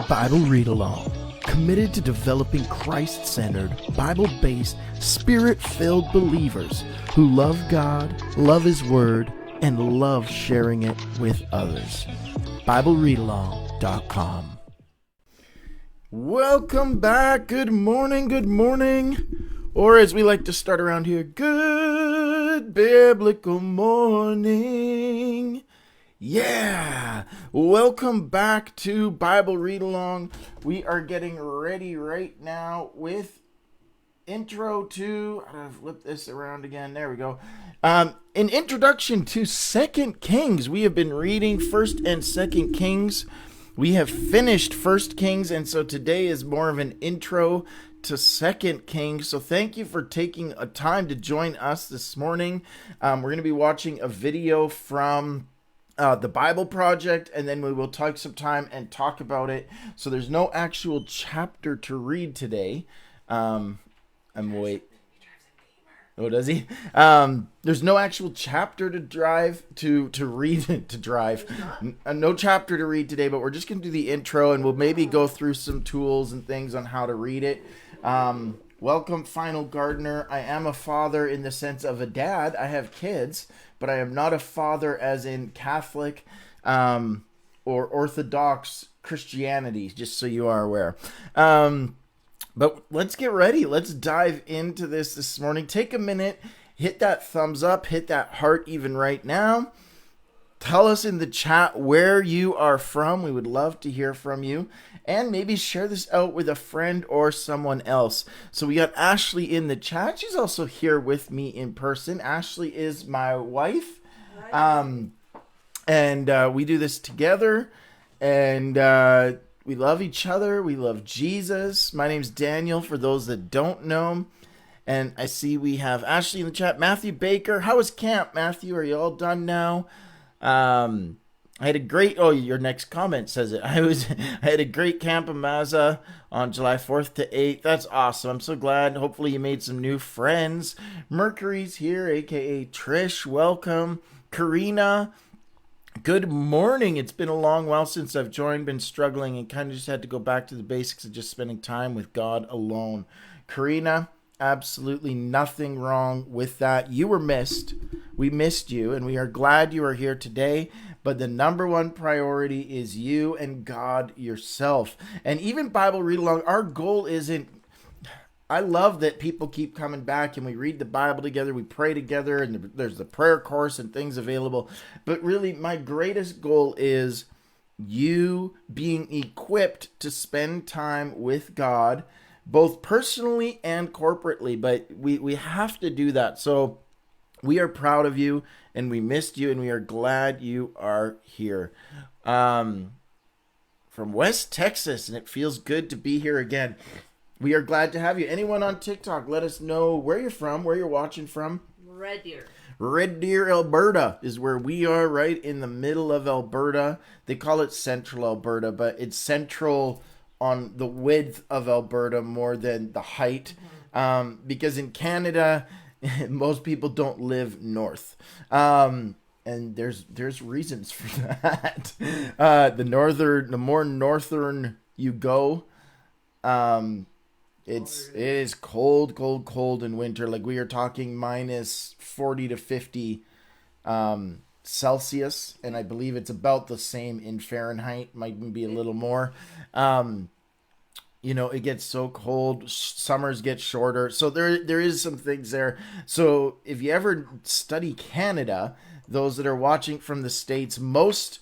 Bible Read Along, committed to developing Christ-centered, Bible-based, Spirit-filled believers who love God, love His Word, and love sharing it with others. BibleReadAlong.com. Welcome back. Good morning, or as we like to start around here, good biblical morning. Yeah, welcome back to Bible Read Along. We are getting ready right now with intro to, I'm going to flip this around again, there we go. An introduction to 2 Kings. We have been reading 1st and 2nd Kings. We have finished 1st Kings, and so today is more of an intro to 2nd Kings. So thank you for taking a time to join us this morning. We're going to be watching a video from the Bible Project, and then we will take some time and talk about it. So there's no actual chapter to read today. Oh, does he? There's no actual chapter to read. No chapter to read today, but we're just going to do the intro, and we'll maybe go through some tools and things on how to read it. Welcome, Final Gardener. I am a father in the sense of a dad. I have kids, but I am not a father as in Catholic or Orthodox Christianity, just so you are aware. But let's get ready. Let's dive into this morning. Take a minute, hit that thumbs up, hit that heart even right now. Tell us in the chat where you are from. We would love to hear from you. And maybe share this out with a friend or someone else. So we got Ashley in the chat. She's also here with me in person. Ashley is my wife. And we do this together. And we love each other. We love Jesus. My name's Daniel, for those that don't know. And I see we have Ashley in the chat. Matthew Baker. How was camp, Matthew? Are you all done now? I had a great, your next comment says it. I had a great camp in Mazza on July 4th to 8th. That's awesome. I'm so glad. Hopefully you made some new friends. Mercury's here, aka Trish. Welcome. Karina, good morning. It's been a long while since I've joined, been struggling, and kind of just had to go back to the basics of just spending time with God alone. Karina, absolutely nothing wrong with that. You were missed. We missed you, and we are glad you are here today. But the number one priority is you and God yourself. And even Bible Read Along, our goal isn't, I love that people keep coming back and we read the Bible together, we pray together, and there's the prayer course and things available. But really, my greatest goal is you being equipped to spend time with God, both personally and corporately. But we have to do that. So we are proud of you, and we missed you, and we are glad you are here. From West Texas, and it feels good to be here again. We are glad to have you. Anyone on TikTok, let us know where you're from, where you're watching from. Red Deer. Red Deer, Alberta is where we are, right in the middle of Alberta. They call it Central Alberta, but it's central on the width of Alberta more than the height. Because in Canada, most people don't live north. And there's reasons for that. The more northern you go, it is cold in winter. Like we are talking minus 40 to 50 Celsius, and I believe it's about the same in Fahrenheit, might be a little more. It gets so cold, summers get shorter. So there is some things there. So if you ever study Canada, those that are watching from the States, most,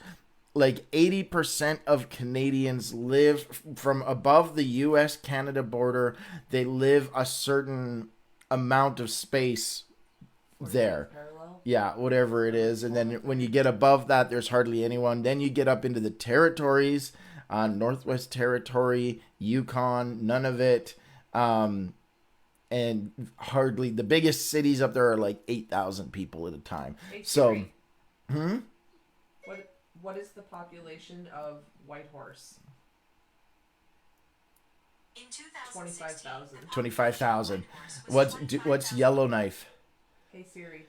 like 80% of Canadians live from above the U.S.-Canada border. They live a certain amount of space there. Yeah, whatever it is. And then when you get above that, there's hardly anyone. Then you get up into the territories. Northwest Territory, Yukon, none of it. And hardly, the biggest cities up there are like 8,000 people at a time. So, What is the population of Whitehorse? 25,000. 25,000. What's Yellowknife? Hey Siri.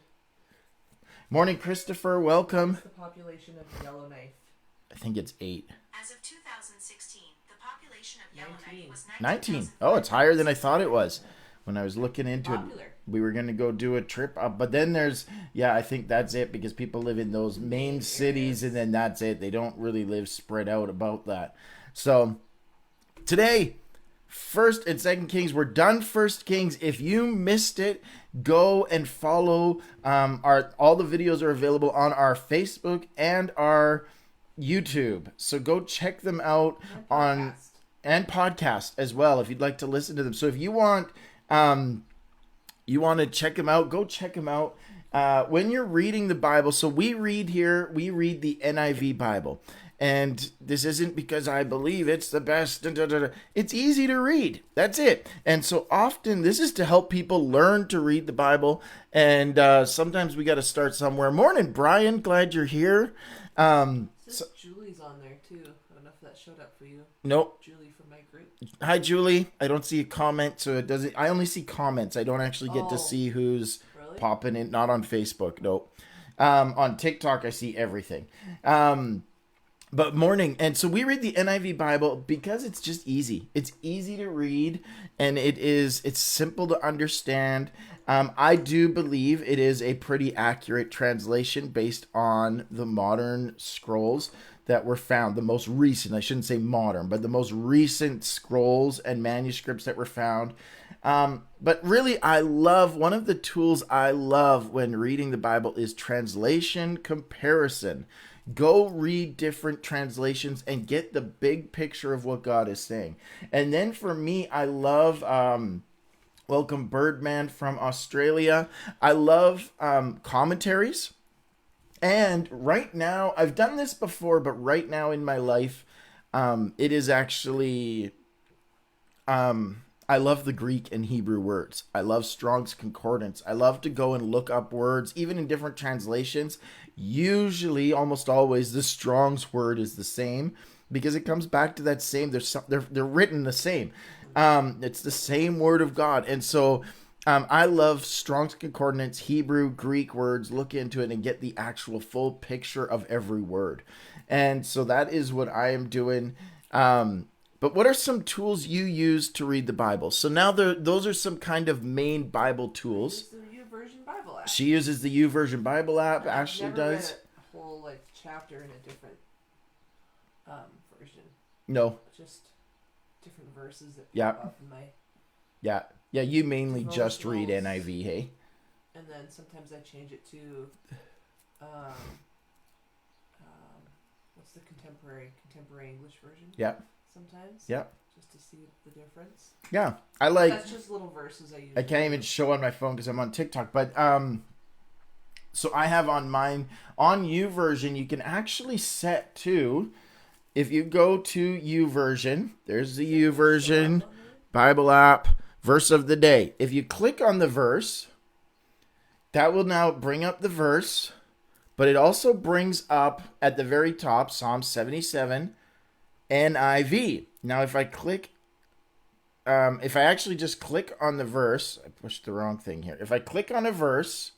Morning, Christopher. Welcome. What's the population of Yellowknife? I think it's 8. As of 2016, the 19. 19. Oh, it's higher than I thought it was. When I was looking into it, Popular. we were going to go do a trip up. But then there's, I think that's it because people live in those main cities and then that's it. They don't really live spread out about that. So today, First and Second Kings, we're done First Kings. If you missed it, go and follow all the videos are available on our Facebook and our YouTube. So go check them out and podcast as well if you'd like to listen to them. So if you want to check them out, go check them out. When you're reading the Bible, so we read the NIV Bible. And this isn't because I believe it's the best. It's easy to read. That's it. And so often this is to help people learn to read the Bible. And sometimes we got to start somewhere. Morning, Brian. Glad you're here. Julie's on there too. I don't know if that showed up for you. Nope. Julie from my group. Hi, Julie. I don't see a comment, so it doesn't. I only see comments. I don't actually get to see who's popping in. Not on Facebook. Nope. On TikTok, I see everything. But morning. And so we read the NIV Bible because it's just easy. It's easy to read and it's simple to understand. I do believe it is a pretty accurate translation based on the modern scrolls that were found. The most recent, I shouldn't say modern, but the most recent scrolls and manuscripts that were found. But really, one of the tools I love when reading the Bible is translation comparison. Go read different translations and get the big picture of what God is saying. And then for me, I love, welcome Birdman from Australia. I love commentaries. And right now, I've done this before, but right now in my life, it is actually, I love the Greek and Hebrew words. I love Strong's Concordance. I love to go and look up words, even in different translations. Usually, almost always, the Strong's word is the same because it comes back to that same. They're written the same. It's the same word of God, and so I love Strong's Concordance, Hebrew, Greek words. Look into it and get the actual full picture of every word, and so that is what I am doing. But what are some tools you use to read the Bible? So now those are some kind of main Bible tools. The YouVersion Bible app. She uses the YouVersion Bible app. Ashley I've never does. read a whole chapter in a different version. No. Just different verses that Yeah. pop up in my. Yeah. Yeah. You mainly Devotionals. just read NIV, hey? And then sometimes I change it to, what's the contemporary English version? Yeah. Sometimes. Yeah. Just to see the difference. Yeah. That's just little verses I use. I can't even show on my phone because I'm on TikTok. But so I have on mine on YouVersion. You can actually set to, if you go to YouVersion, there's the YouVersion Bible app, verse of the day. If you click on the verse, that will now bring up the verse, but it also brings up at the very top Psalm 77 NIV. Now, if I click. If I actually just click on the verse, I pushed the wrong thing here. If I click on a verse,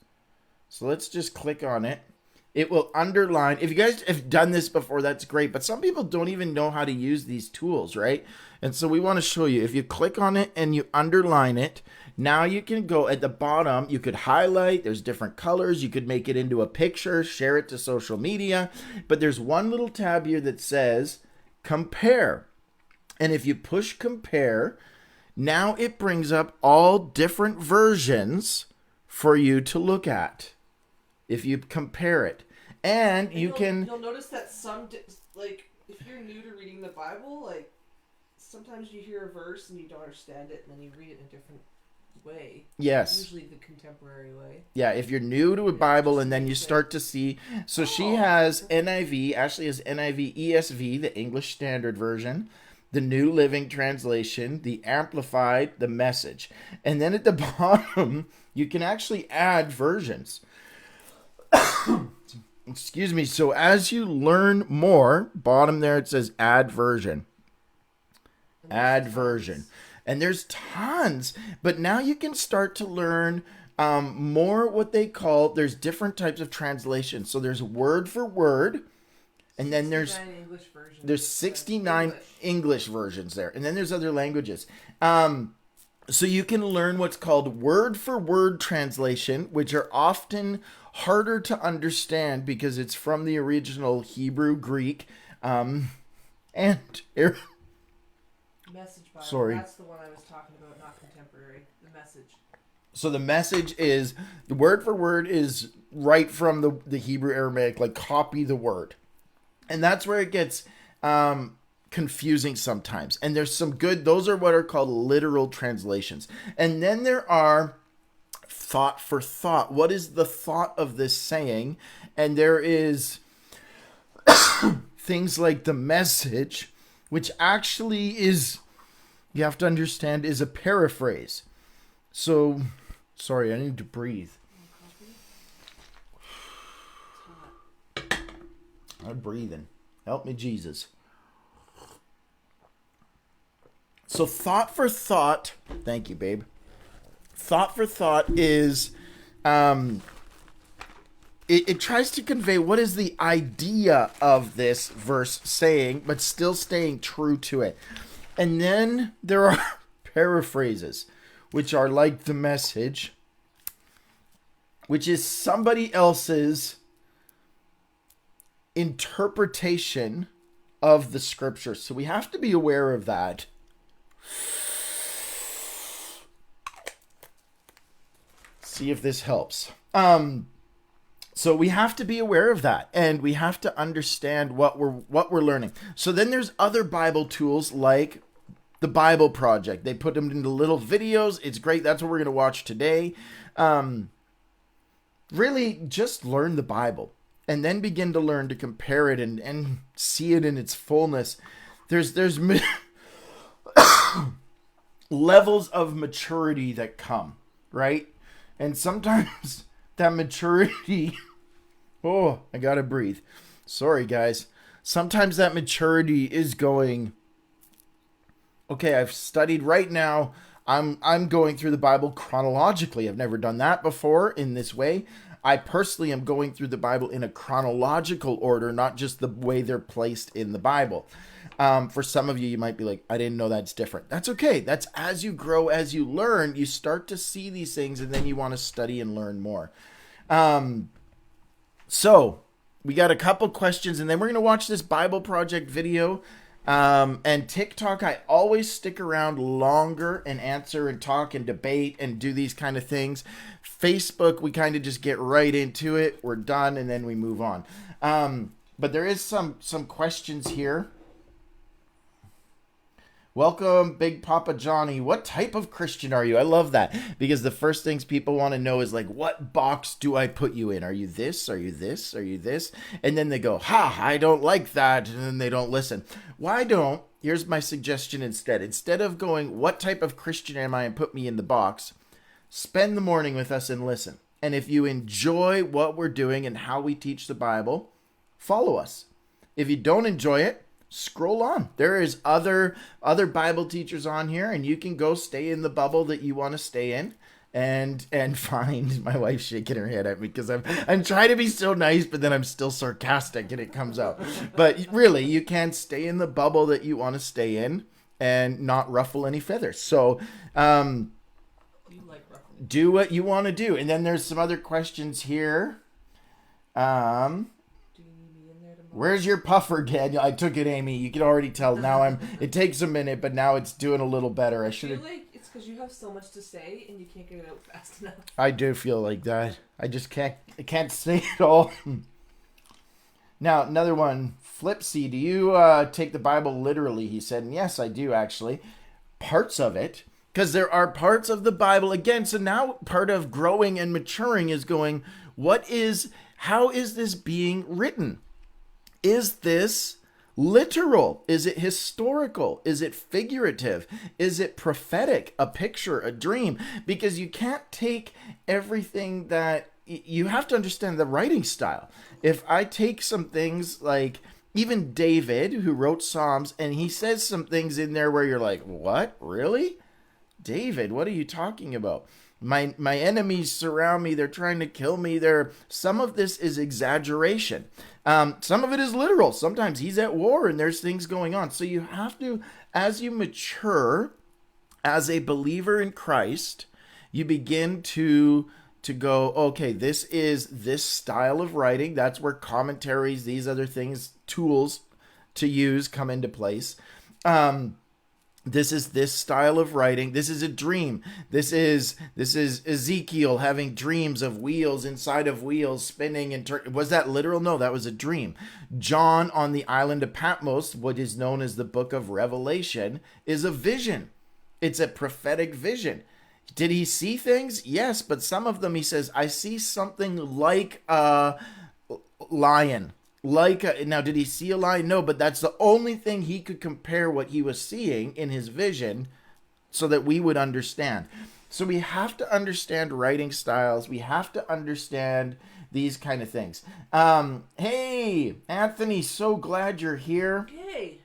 so let's just click on it. It will underline. If you guys have done this before, that's great. But some people don't even know how to use these tools, right? And so we want to show you. If you click on it and you underline it, now you can go at the bottom. You could highlight. There's different colors. You could make it into a picture, share it to social media. But there's one little tab here that says compare. And if you push compare, now it brings up all different versions for you to look at if you compare it. And you'll notice that if you're new to reading the Bible, sometimes you hear a verse and you don't understand it, and then you read it in a different way. Yes. Usually the contemporary way. Yeah, if you're new to a Bible and then you start to see. So she has NIV. Ashley has NIV, ESV, the English Standard Version, the New Living Translation, the Amplified, the Message. And then at the bottom, you can actually add versions. Excuse me. So as you learn more, bottom there it says add version. Add version. And there's tons. But now you can start to learn more what they call, there's different types of translations. So there's word for word. And then there's 69 English versions. there's 69 English versions there. And then there's other languages. So you can learn what's called word for word translation, which are often harder to understand because it's from the original Hebrew, Greek, and Message Bible. Sorry. That's the one I was talking about, not contemporary. The Message. So the Message is, the word for word is right from the Hebrew Aramaic, like copy the word. And that's where it gets confusing sometimes. And there's some good, those are what are called literal translations. And then there are thought for thought. What is the thought of this saying? And there is things like the Message, which actually is, you have to understand, is a paraphrase. So, sorry, I need to breathe. I'm breathing. Help me, Jesus. So thought for thought, thank you, babe. Thought for thought is, it tries to convey what is the idea of this verse saying, but still staying true to it. And then there are paraphrases, which are like the Message, which is somebody else's interpretation of the scripture. So we have to be aware of that. See if this helps. So we have to be aware of that, and we have to understand what we're learning. So then there's other Bible tools like the Bible Project. They put them into little videos. It's great. That's what we're going to watch today. Really just learn the Bible and then begin to learn to compare it and see it in its fullness. There's levels of maturity that come, right? And sometimes that maturity, oh, I gotta breathe. Sorry, guys. Sometimes that maturity is going, okay, I've studied right now. I'm going through the Bible chronologically. I've never done that before in this way. I personally am going through the Bible in a chronological order, not just the way they're placed in the Bible. For some of you, you might be like, I didn't know that's different. That's okay. That's as you grow, as you learn, you start to see these things, and then you want to study and learn more. So we got a couple questions, and then we're going to watch this Bible Project video. And TikTok, I always stick around longer and answer and talk and debate and do these kind of things. Facebook, we kind of just get right into it. We're done, and then we move on. But there is some questions here. Welcome, Big Papa Johnny. What type of Christian are you? I love that, because the first things people want to know is like, what box do I put you in? Are you this? Are you this? Are you this? And then they go, I don't like that. And then they don't listen. Here's my suggestion instead. Instead of going, what type of Christian am I, and put me in the box, spend the morning with us and listen. And if you enjoy what we're doing and how we teach the Bible, follow us. If you don't enjoy it, scroll on. There is other Bible teachers on here, and you can go stay in the bubble that you want to stay in and find. My wife's shaking her head at me because I'm trying to be so nice, but then I'm still sarcastic and it comes out. But really, you can stay in the bubble that you want to stay in and not ruffle any feathers. So do what you want to do. And then there's some other questions here. Where's your puffer, Daniel? I took it, Amy. You can already tell now. It takes a minute, but now it's doing a little better. I should have. Feel like it's because you have so much to say and you can't get it out fast enough. I do feel like that. I just can't say it all. Now another one. Flipsy, do you take the Bible literally? He said, and yes, I do actually. Parts of it, because there are parts of the Bible again. So now part of growing and maturing is going, how is this being written? Is this literal? Is it historical? Is it figurative? Is it prophetic? A picture, a dream? Because you can't take everything that... You have to understand the writing style. If I take some things like even David, who wrote Psalms, and he says some things in there where you're like, what? Really? David, what are you talking about? My enemies surround me. They're trying to kill me. Some of this is exaggeration. Some of it is literal. Sometimes he's at war and there's things going on. So you have to, as you mature as a believer in Christ, you begin to go, okay, this is this style of writing. That's where commentaries, these other things, tools to use come into place. This is this style of writing. This is a dream. This is Ezekiel having dreams of wheels inside of wheels spinning and was that literal? No, that was a dream. John on the island of Patmos, what is known as the book of Revelation, is a vision. It's a prophetic vision. Did he see things? Yes, but some of them he says, I see something like a lion. Now, did he see a lion? No, but that's the only thing he could compare what he was seeing in his vision so that we would understand. So we have to understand writing styles. We have to understand these kind of things. Hey, Anthony, so glad you're here. Yay.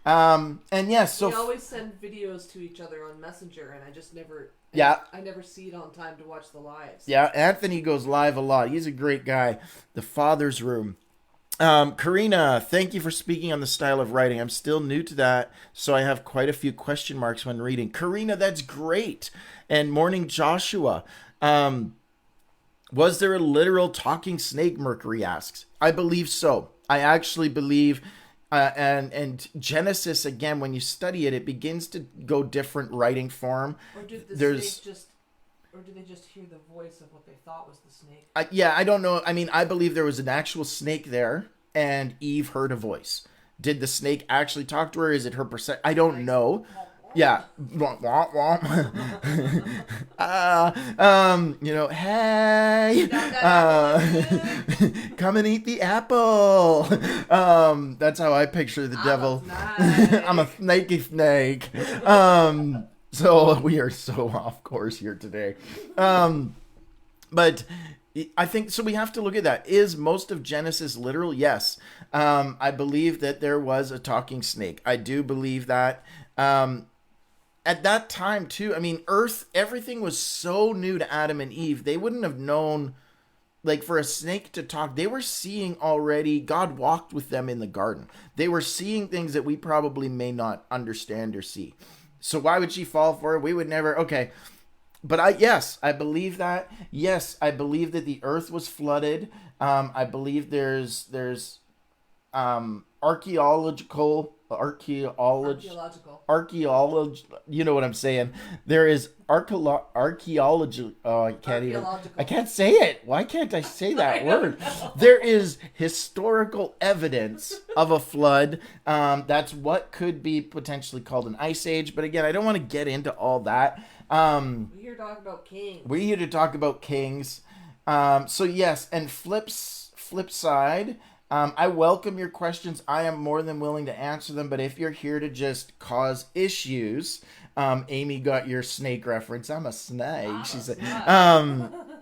And yes, so we always send videos to each other on Messenger, and I just never. Yeah. I never see it on time to watch the lives. Yeah, Anthony goes live a lot. He's a great guy. The Father's Room. Karina, thank you for speaking on the style of writing. I'm still new to that, so I have quite a few question marks when reading. Karina, that's great. And Morning Joshua. Was there a literal talking snake, Mercury asks. I believe so. I actually believe... and Genesis, again, when you study it, it begins to go different writing form. Or did the snake just, or did they just hear the voice of what they thought was the snake? I don't know. I mean, I believe there was an actual snake there, and Eve heard a voice. Did the snake actually talk to her? Is it her perception? I don't know. Yeah. Hey, come and eat the apple. That's how I picture the devil. I'm a snaky snake. So we are so off course here today. But I think, so we have to look at that. Is most of Genesis literal? Yes. I believe that there was a talking snake. I do believe that. At that time, too, I mean, Earth, everything was so new to Adam and Eve. They wouldn't have known, like, for a snake to talk. They were seeing already, God walked with them in the garden. They were seeing things that we probably may not understand or see. So why would she fall for it? We would never, okay. But yes, I believe that. Yes, I believe that the earth was flooded. I believe there's archaeological, you know what I'm saying. There is archaeology. Oh, I can't say it. Why can't I say that word? There is historical evidence of a flood. That's what could be potentially called an ice age. But again, I don't want to get into all that. We're here to talk about kings. We're here to talk about kings. So yes, and flip side. I welcome your questions. I am more than willing to answer them. But if you're here to just cause issues, Amy got your snake reference. I'm a snake. She said,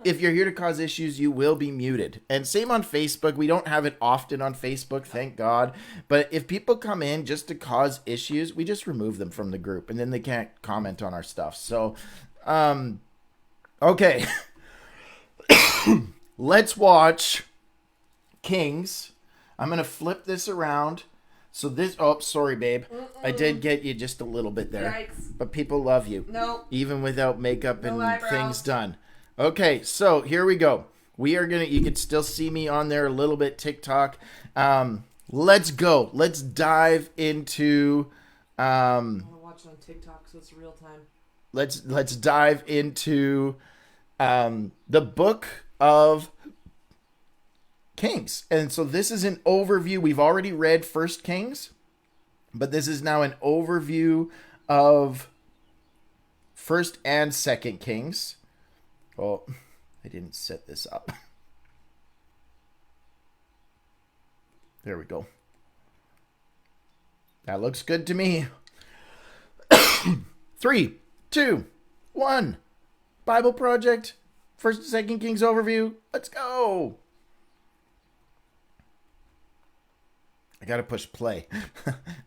if you're here to cause issues, you will be muted. And same on Facebook. We don't have it often on Facebook, thank God. But if people come in just to cause issues, we just remove them from the group, and then they can't comment on our stuff. So, okay. Let's watch Kings. I'm going to flip this around. So this, oh, sorry, babe. I did get you just a little bit there. Yikes. But people love you. No. Even without makeup and eyebrows. things done. Okay, so here we go. We are going to, you can still see me on there a little bit, TikTok. Let's go. Let's dive into, I want to watch it on TikTok so it's real time. Let's dive into the book of Kings. And so this is an overview. We've already read First Kings, but this is now an overview of First and Second Kings. Oh, I didn't set this up. There we go. That looks good to me. 3, 2, 1. Bible Project. First and Second Kings overview. Let's go. I gotta push play.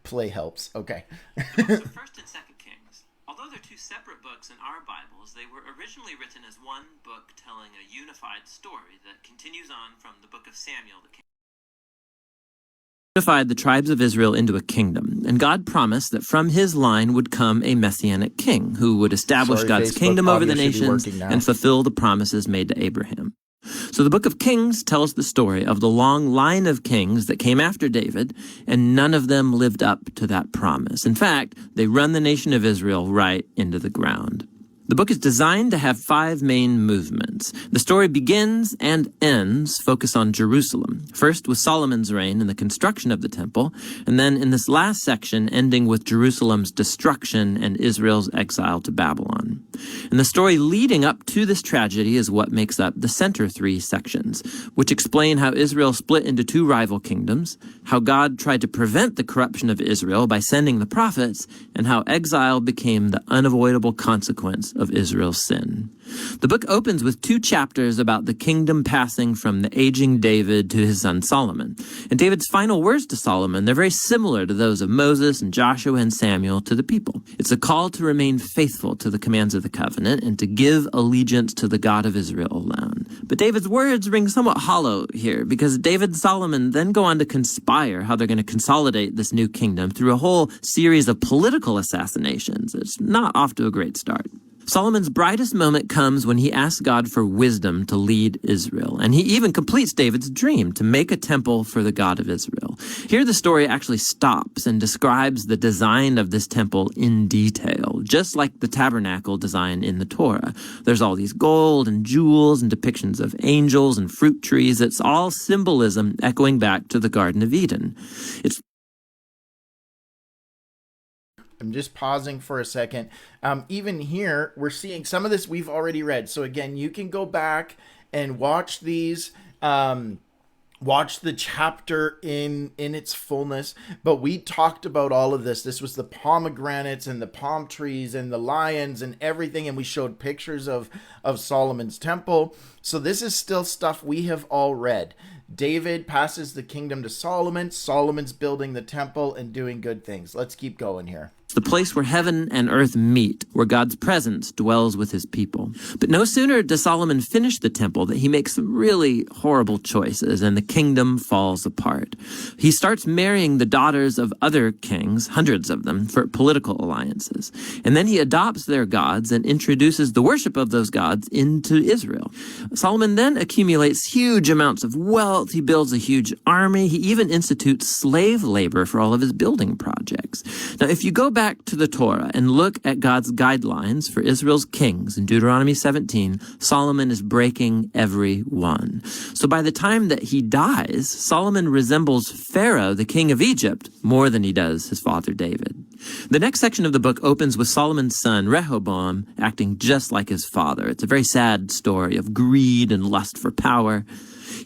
Play helps. Okay. The books of First and Second Kings, although they're two two separate books in our Bibles. They were originally written as one book telling a unified story that continues on from the book of Samuel. Unified the tribes of Israel into a kingdom, and God promised that from his line would come a messianic king who would establish God's kingdom over the nations and fulfill the promises made to Abraham. So the book of Kings tells the story of the long line of kings that came after David, and none of them lived up to that promise. In fact, they run the nation of Israel right into the ground. The book is designed to have 5 main movements. The story begins and ends focus on Jerusalem, first with Solomon's reign and the construction of the temple, and then in this last section ending with Jerusalem's destruction and Israel's exile to Babylon. And the story leading up to this tragedy is what makes up the center 3 sections, which explain how Israel split into 2 rival kingdoms, how God tried to prevent the corruption of Israel by sending the prophets, and how exile became the unavoidable consequence of Israel's sin. The book opens with 2 chapters about the kingdom passing from the aging David to his son Solomon. And David's final words to Solomon, they're very similar to those of Moses and Joshua and Samuel to the people. It's a call to remain faithful to the commands of the covenant and to give allegiance to the God of Israel alone. But David's words ring somewhat hollow here because David and Solomon then go on to conspire how they're going to consolidate this new kingdom through a whole series of political assassinations. It's not off to a great start. Solomon's brightest moment comes when he asks God for wisdom to lead Israel, and he even completes David's dream to make a temple for the God of Israel. Here the story actually stops and describes the design of this temple in detail, just like the tabernacle design in the Torah. There's all these gold and jewels and depictions of angels and fruit trees. It's all symbolism echoing back to the Garden of Eden. I'm just pausing for a second. Even here, we're seeing some of this we've already read. So again, you can go back and watch these, watch the chapter in its fullness. But we talked about all of this. This was the pomegranates and the palm trees and the lions and everything. And we showed pictures of Solomon's temple. So this is still stuff we have all read. David passes the kingdom to Solomon. Solomon's building the temple and doing good things. Let's keep going here. The place where heaven and earth meet, where God's presence dwells with his people. But no sooner does Solomon finish the temple that he makes some really horrible choices and the kingdom falls apart. He starts marrying the daughters of other kings, hundreds of them, for political alliances. And then he adopts their gods and introduces the worship of those gods into Israel. Solomon then accumulates huge amounts of wealth. He builds a huge army. He even institutes slave labor for all of his building projects. Now, if you go back to the Torah and look at God's guidelines for Israel's kings in Deuteronomy 17, Solomon is breaking every one. So by the time that he dies, Solomon resembles Pharaoh, the king of Egypt, more than he does his father David. The next section of the book opens with Solomon's son, Rehoboam, acting just like his father. It's a very sad story of greed and lust for power.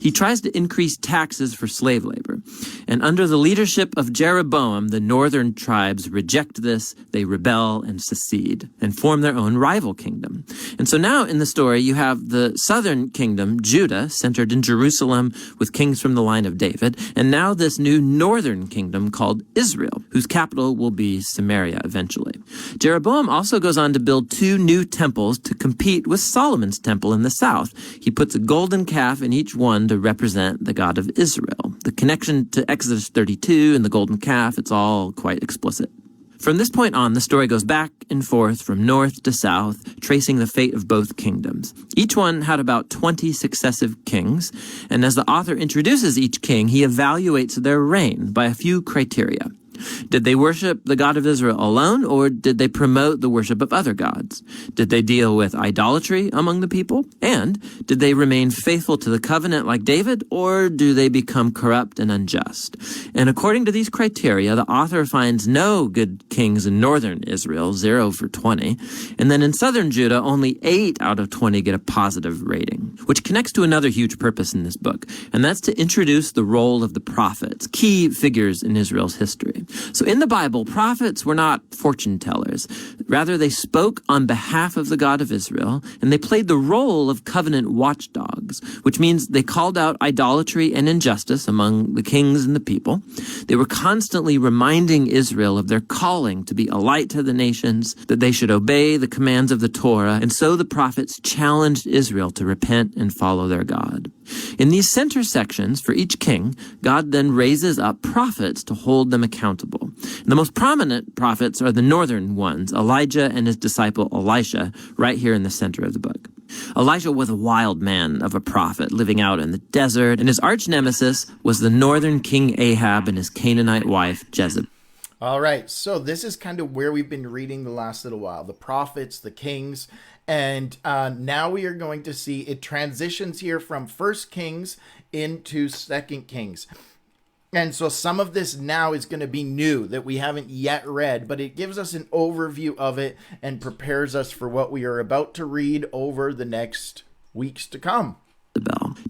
He tries to increase taxes for slave labor. And under the leadership of Jeroboam, the northern tribes reject this, they rebel and secede, and form their own rival kingdom. And so now in the story, you have the southern kingdom, Judah, centered in Jerusalem with kings from the line of David, and now this new northern kingdom called Israel, whose capital will be Samaria eventually. Jeroboam also goes on to build 2 new temples to compete with Solomon's temple in the south. He puts a golden calf in each one to represent the God of Israel. The connection to Exodus 32 and the golden calf, it's all quite explicit. From this point on, the story goes back and forth from north to south, tracing the fate of both kingdoms. Each one had about 20 successive kings, and as the author introduces each king, he evaluates their reign by a few criteria. Did they worship the God of Israel alone, or did they promote the worship of other gods? Did they deal with idolatry among the people? And did they remain faithful to the covenant like David, or do they become corrupt and unjust? And according to these criteria, the author finds no good kings in northern Israel, 0 for 20. And then in southern Judah, only 8 out of 20 get a positive rating, which connects to another huge purpose in this book, and that's to introduce the role of the prophets, key figures in Israel's history. So in the Bible, prophets were not fortune tellers. Rather, they spoke on behalf of the God of Israel, and they played the role of covenant watchdogs, which means they called out idolatry and injustice among the kings and the people. They were constantly reminding Israel of their calling to be a light to the nations, that they should obey the commands of the Torah, and so the prophets challenged Israel to repent and follow their God. In these center sections for each king, God then raises up prophets to hold them accountable. The most prominent prophets are the northern ones, Elijah and his disciple Elisha, right here in the center of the book. Elijah was a wild man of a prophet living out in the desert, and his arch nemesis was the northern king Ahab and his Canaanite wife Jezebel. All right, so this is kind of where we've been reading the last little while, the prophets, the kings, and now we are going to see it transitions here from 1 Kings into 2 Kings. And so some of this now is going to be new that we haven't yet read, but it gives us an overview of it and prepares us for what we are about to read over the next weeks to come.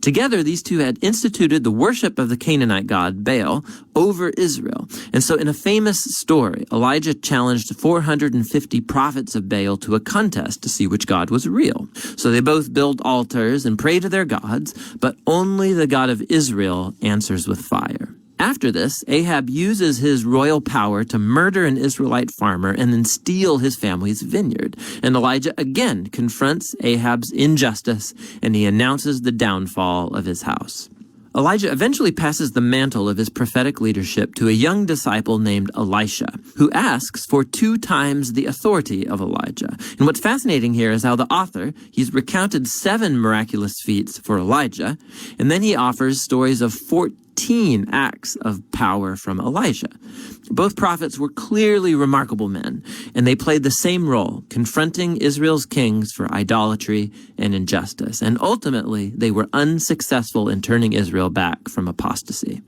Together, these two had instituted the worship of the Canaanite god Baal over Israel. And so in a famous story, Elijah challenged 450 prophets of Baal to a contest to see which god was real. So they both build altars and pray to their gods, but only the God of Israel answers with fire. After this, Ahab uses his royal power to murder an Israelite farmer and then steal his family's vineyard. And Elijah again confronts Ahab's injustice, and he announces the downfall of his house. Elijah eventually passes the mantle of his prophetic leadership to a young disciple named Elisha, who asks for 2 times the authority of Elijah. And what's fascinating here is how the author, he's recounted 7 miraculous feats for Elijah, and then he offers stories of 14 acts of power from Elisha. Both prophets were clearly remarkable men, and they played the same role, confronting Israel's kings for idolatry and injustice. And ultimately, they were unsuccessful in turning Israel back from apostasy.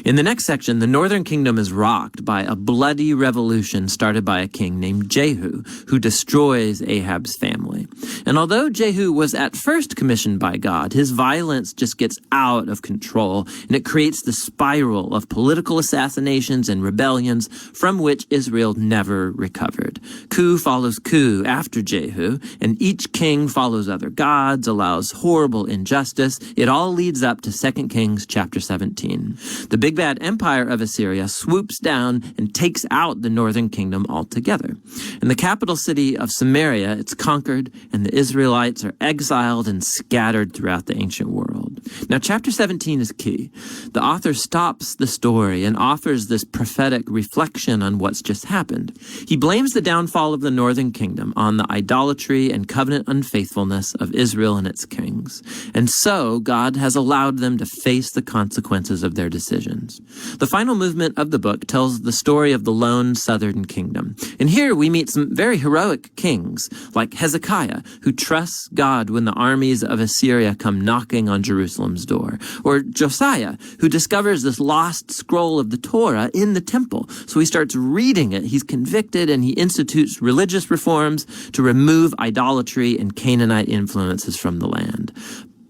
In the next section, the northern kingdom is rocked by a bloody revolution started by a king named Jehu, who destroys Ahab's family. And although Jehu was at first commissioned by God, his violence just gets out of control, and it creates the spiral of political assassinations and rebellions from which Israel never recovered. Coup follows coup after Jehu, and each king follows other gods, allows horrible injustice. It all leads up to 2 Kings chapter 17. The big bad empire of Assyria swoops down and takes out the northern kingdom altogether. In the capital city of Samaria, it's conquered, and the Israelites are exiled and scattered throughout the ancient world. Now, chapter 17 is key. The author stops the story and offers this prophetic reflection on what's just happened. He blames the downfall of the northern kingdom on the idolatry and covenant unfaithfulness of Israel and its kings. And so, God has allowed them to face the consequences of their decisions. The final movement of the book tells the story of the lone southern kingdom. And here we meet some very heroic kings, like Hezekiah, who trusts God when the armies of Assyria come knocking on Jerusalem's door, or Josiah, who discovers this lost scroll of the Torah in the temple. So he starts reading it, he's convicted, and he institutes religious reforms to remove idolatry and Canaanite influences from the land.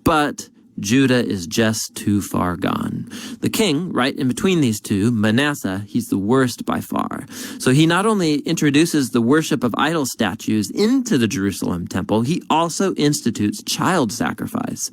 But Judah is just too far gone. The king, right in between these two, Manasseh, he's the worst by far. So he not only introduces the worship of idol statues into the Jerusalem temple, he also institutes child sacrifice.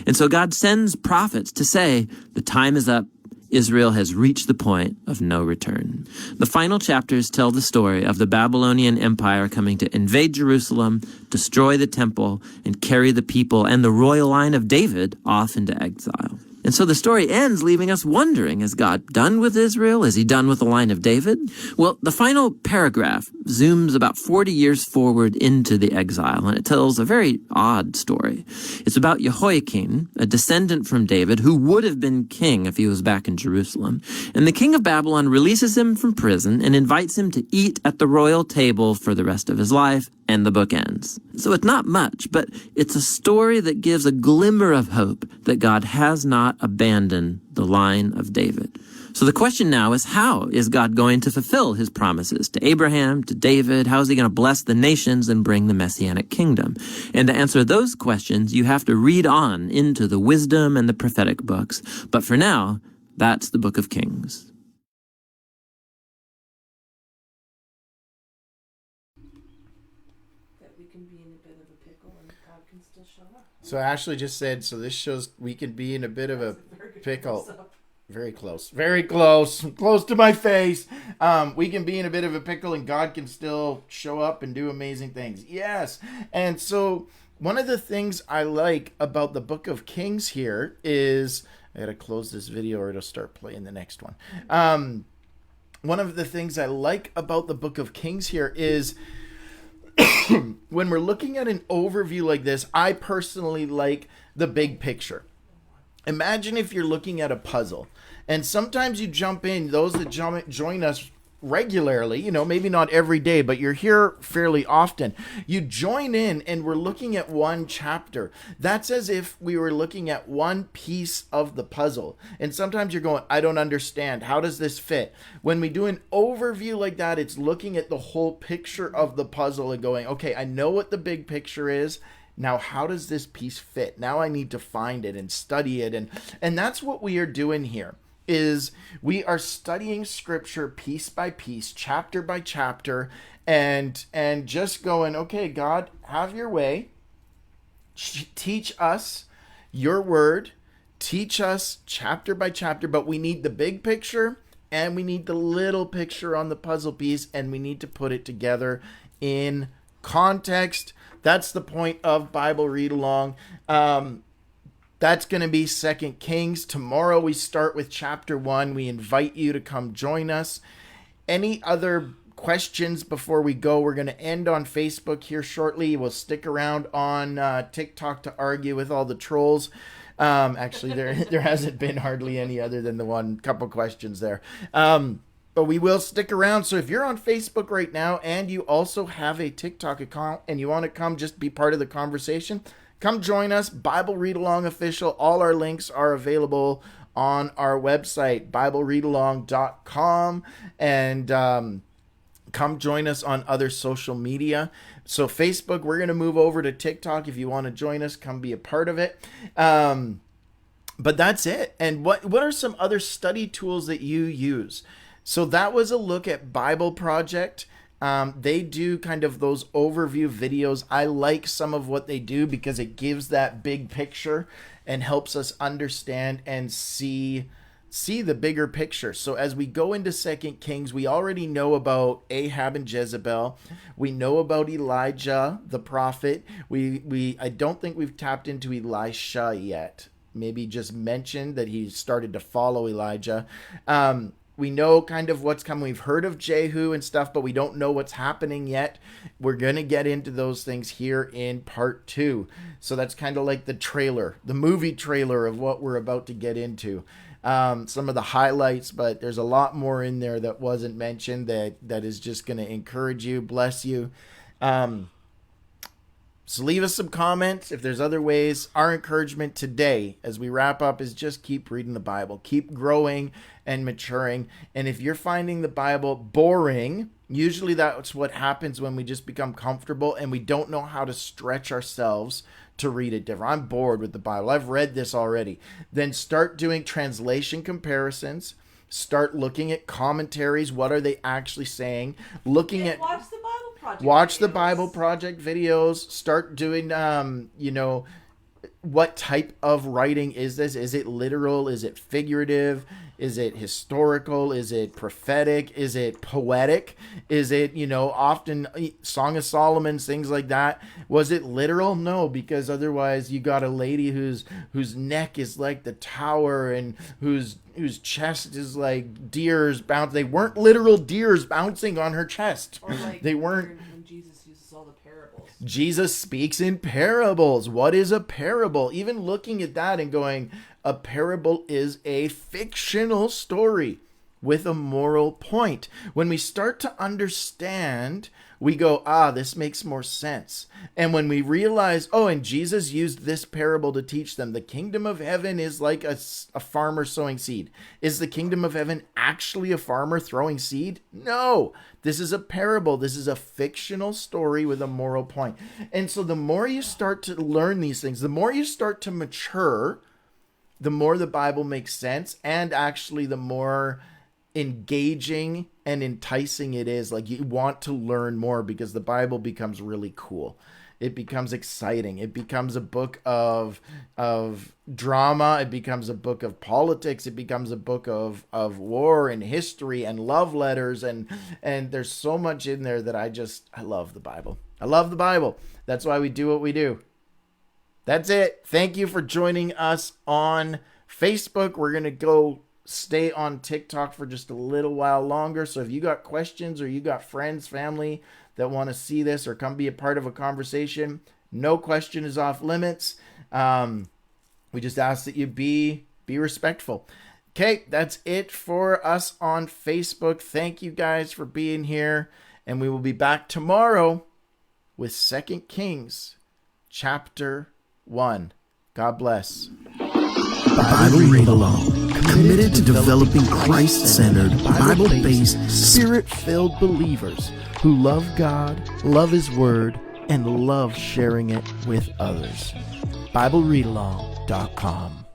And so God sends prophets to say, the time is up. Israel has reached the point of no return. The final chapters tell the story of the Babylonian Empire coming to invade Jerusalem, destroy the temple, and carry the people and the royal line of David off into exile. And so the story ends leaving us wondering, is God done with Israel? Is he done with the line of David? Well, the final paragraph zooms about 40 years forward into the exile, and it tells a very odd story. It's about Jehoiakim, a descendant from David, who would have been king if he was back in Jerusalem. And the king of Babylon releases him from prison and invites him to eat at the royal table for the rest of his life, and the book ends. So it's not much, but it's a story that gives a glimmer of hope that God has not abandoned the line of David. So the question now is, how is God going to fulfill his promises to Abraham, to David? How is he going to bless the nations and bring the Messianic kingdom? And to answer those questions, you have to read on into the wisdom and the prophetic books. But for now, that's the book of Kings. bit of a pickle and God can still show up. So Ashley just said, so this shows we can be in a bit of a Very good pickle. close-up. Very close. Very close. Close to my face. We can be in a bit of a pickle and God can still show up and do amazing things. Yes. And so one of the things I like about the Book of Kings here is, I gotta close this video or it'll start playing the next one. One of the things I like about the Book of Kings here is when we're looking at an overview like this, I personally like the big picture. Imagine if you're looking at a puzzle, and sometimes you jump in, those that join us regularly, you know, maybe not every day, but you're here fairly often. You join in and we're looking at one chapter. That's as if we were looking at one piece of the puzzle. And sometimes you're going, I don't understand. How does this fit? When we do an overview like that, it's looking at the whole picture of the puzzle and going, okay, I know what the big picture is. Now, how does this piece fit? Now I need to find it and study it. And that's what we are doing here, is we are studying scripture piece by piece, chapter by chapter, and just going, okay, God, have your way. Teach us your word. Teach us chapter by chapter, but we need the big picture and we need the little picture on the puzzle piece, and we need to put it together in context. That's the point of Bible Read Along. That's going to be 2 Kings. Tomorrow we start with chapter 1. We invite you to come join us. Any other questions before we go? We're going to end on Facebook here shortly. We'll stick around on TikTok to argue with all the trolls. Actually, there hasn't been hardly any other than the one couple questions there. But we will stick around. So if you're on Facebook right now and you also have a TikTok account and you want to come just be part of the conversation, come join us. Bible Read Along Official. All our links are available on our website, BibleReadAlong.com. And come join us on other social media. So Facebook, we're going to move over to TikTok. If you want to join us, come be a part of it. But that's it. And what are some other study tools that you use? So that was a look at Bible Project. They do kind of those overview videos. I like some of what they do because it gives that big picture and helps us understand and see the bigger picture. So as we go into 2 Kings, we already know about Ahab and Jezebel. We know about Elijah, the prophet. I don't think we've tapped into Elisha yet. Maybe just mentioned that he started to follow Elijah. We know kind of what's coming. We've heard of Jehu and stuff, but we don't know what's happening yet. We're going to get into those things here in part 2. So that's kind of like the trailer, the movie trailer of what we're about to get into. Some of the highlights, but there's a lot more in there that wasn't mentioned that is just going to encourage you, bless you. So leave us some comments if there's other ways. Our encouragement today as we wrap up is just keep reading the Bible. Keep growing and maturing. And if you're finding the Bible boring, usually that's what happens when we just become comfortable and we don't know how to stretch ourselves to read it different. I'm bored with the Bible. I've read this already. Then start doing translation comparisons. Start looking at commentaries. What are they actually saying? Looking at watch the Bible Project. Watch videos. the Bible Project videos. Start doing, what type of writing is this? Is it literal? Is it figurative? Is it historical? Is it prophetic? Is it poetic? Is it, often Song of Solomon, things like that? Was it literal? No, because otherwise you got a lady whose neck is like the tower and whose chest is like deers bounce. They weren't literal deers bouncing on her chest. Or like they weren't. when Jesus uses all the parables. Jesus speaks in parables. What is a parable? Even looking at that and going, a parable is a fictional story with a moral point. When we start to understand, we go, this makes more sense. And when we realize, and Jesus used this parable to teach them, the kingdom of heaven is like a farmer sowing seed. Is the kingdom of heaven actually a farmer throwing seed? No, this is a parable. This is a fictional story with a moral point. And so the more you start to learn these things, the more you start to mature, the more the Bible makes sense, and actually the more engaging and enticing it is. Like, you want to learn more because the Bible becomes really cool. it becomes exciting. It becomes a book of drama. It becomes a book of politics. It becomes a book of war and history and love letters. And there's so much in there that I love the Bible. I love the Bible. That's why we do what we do. That's it. Thank you for joining us on Facebook. We're going to go stay on TikTok for just a little while longer. So if you got questions or you got friends, family that want to see this or come be a part of a conversation, no question is off limits. We just ask that you be respectful. Okay, that's it for us on Facebook. Thank you guys for being here. And we will be back tomorrow with 2 Kings chapter 1. God bless. Bible Read Along, committed to developing Christ-centered, Bible-based, Spirit-filled believers who love God, love His Word, and love sharing it with others. BibleReadAlong.com